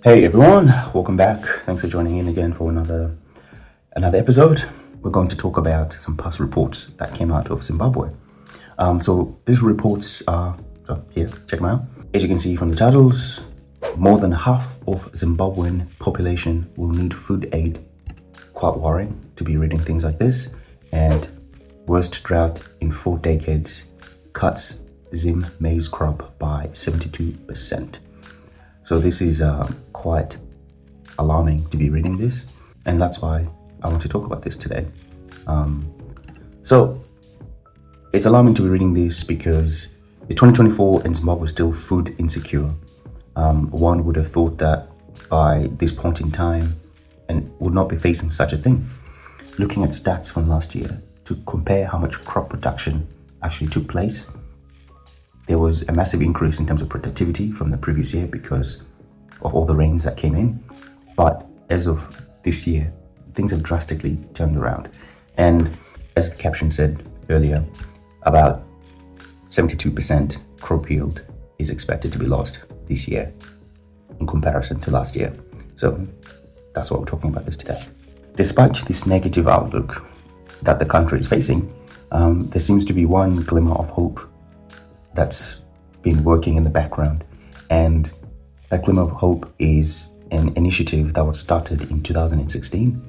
Hey everyone, welcome back. Thanks for joining in again for another episode. We're going to talk about some past reports that came out of Zimbabwe. So these reports are here, check them out. As you can see from the titles, more than half of Zimbabwean population will need food aid. Quite worrying to be reading things like this. And worst drought in 4 decades cuts Zim maize crop by 72%. So this is quite alarming to be reading this, and that's why I want to talk about this today. So it's alarming to be reading this because it's 2024 and Zimbabwe is still food insecure. One would have thought that by this point in time and would not be facing such a thing. Looking at stats from last year to compare how much crop production actually took place, there was a massive increase in terms of productivity from the previous year because of all the rains that came in. But as of this year, things have drastically turned around. And as the caption said earlier, about 72% crop yield is expected to be lost this year in comparison to last year. So that's what we're talking about this today. Despite this negative outlook that the country is facing, there seems to be one glimmer of hope that's been working in the background, and that glimmer of hope is an initiative that was started in 2016.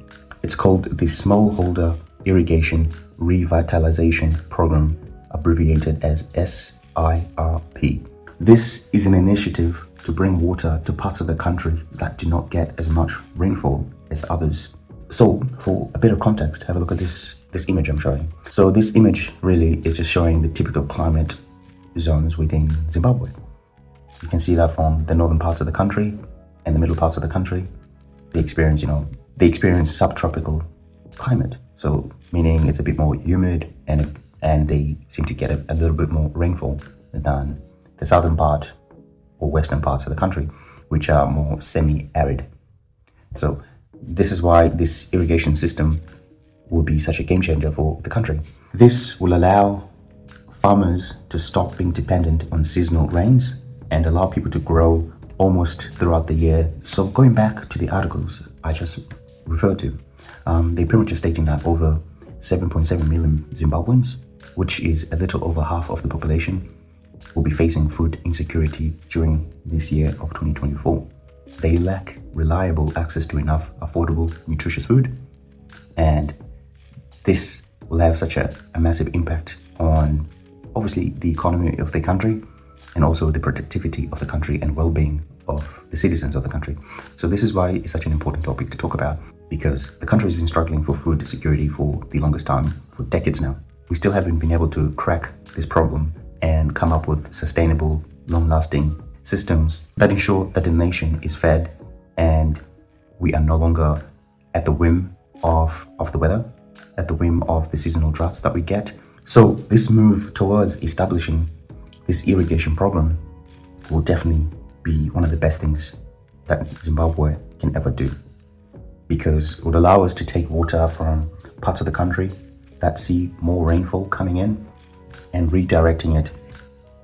It's called the Smallholder Irrigation Revitalization Program, abbreviated as SIRP. This is an initiative to bring water to parts of the country that do not get as much rainfall as others. So for a bit of context, have a look at this image I'm showing. So this image really is just showing the typical climate zones within Zimbabwe. You can see that from the northern parts of the country and the middle parts of the country, they experience subtropical climate. So meaning it's a bit more humid and they seem to get a little bit more rainfall than the southern part or western parts of the country, which are more semi-arid. So this is why this irrigation system will be such a game changer for the country. This will allow farmers to stop being dependent on seasonal rains and allow people to grow almost throughout the year. So going back to the articles I just referred to, they pretty much are stating that over 7.7 million Zimbabweans, which is a little over half of the population, will be facing food insecurity during this year of 2024. They lack reliable access to enough affordable, nutritious food, and this will have such a massive impact on obviously the economy of the country and also the productivity of the country and well-being of the citizens of the country. So this is why it's such an important topic to talk about, because the country has been struggling for food security for the longest time, for decades now. We still haven't been able to crack this problem and come up with sustainable, long-lasting systems that ensure that the nation is fed and we are no longer at the whim of the weather, at the whim of the seasonal droughts that we get. So this move towards establishing this irrigation program will definitely be one of the best things that Zimbabwe can ever do, because it would allow us to take water from parts of the country that see more rainfall coming in and redirecting it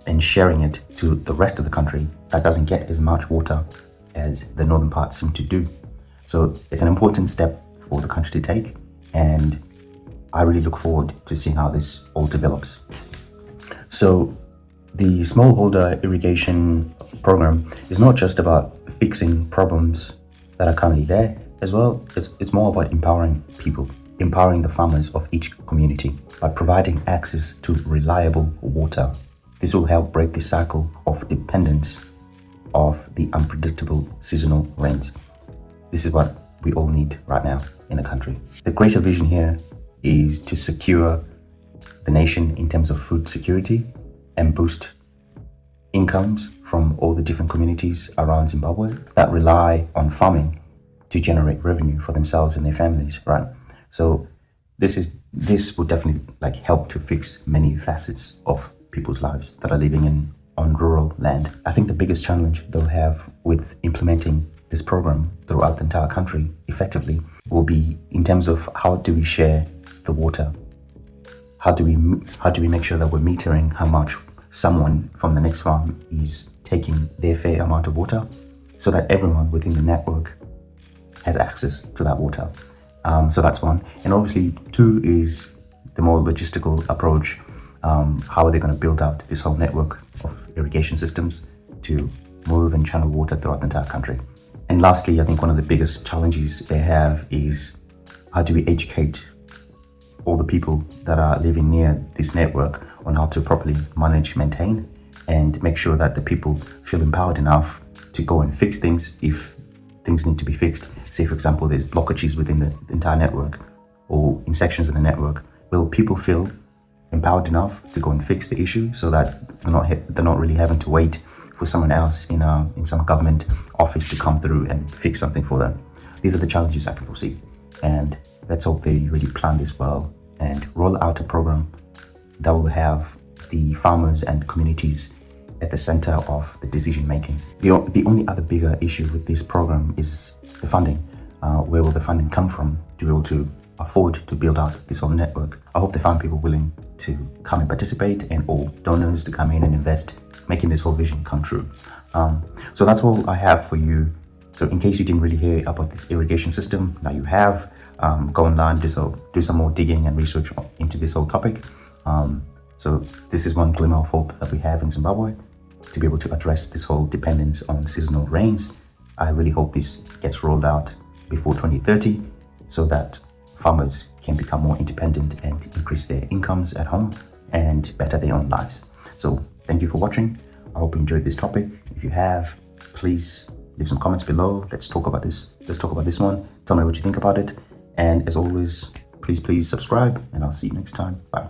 and sharing it to the rest of the country that doesn't get as much water as the northern parts seem to do. So it's an important step for the country to take, and I really look forward to seeing how this all develops. So the smallholder irrigation program is not just about fixing problems that are currently there as well. It's more about empowering people, empowering the farmers of each community by providing access to reliable water. This will help break the cycle of dependence of the unpredictable seasonal rains. This is what we all need right now in the country. The greater vision here is to secure the nation in terms of food security and boost incomes from all the different communities around Zimbabwe that rely on farming to generate revenue for themselves and their families, right? So this will definitely help to fix many facets of people's lives that are living on rural land. I think the biggest challenge they'll have with implementing this program throughout the entire country effectively will be in terms of how do we share the water? How do we make sure that we're metering how much someone from the next farm is taking their fair amount of water? so that everyone within the network has access to that water. So that's one. And obviously, two is the more logistical approach. How are they going to build out this whole network of irrigation systems to move and channel water throughout the entire country? And lastly, I think one of the biggest challenges they have is how do we educate all the people that are living near this network on how to properly manage, maintain, and make sure that the people feel empowered enough to go and fix things if things need to be fixed. Say, for example, there's blockages within the entire network or in sections of the network. Will people feel empowered enough to go and fix the issue so that they're not really having to wait for someone else in some government office to come through and fix something for them? These are the challenges I can foresee, and let's hope they really plan this well and roll out a program that will have the farmers and communities at the center of the decision making. The only other bigger issue with this program is the funding. Where will the funding come from to be able to afford to build out this whole network? I hope they find people willing to come and participate, and all donors to come in and invest, making this whole vision come true. So that's all I have for you. So in case you didn't really hear about this irrigation system, now you have. Go online, do some more digging and research into this whole topic. So this is one glimmer of hope that we have in Zimbabwe to be able to address this whole dependence on seasonal rains. I really hope this gets rolled out before 2030 so that farmers can become more independent and increase their incomes at home and better their own lives. So thank you for watching. I hope you enjoyed this topic. If you have, please leave some comments below. Let's talk about this one. Tell me what you think about it. And as always, please subscribe, and I'll see you next time. Bye.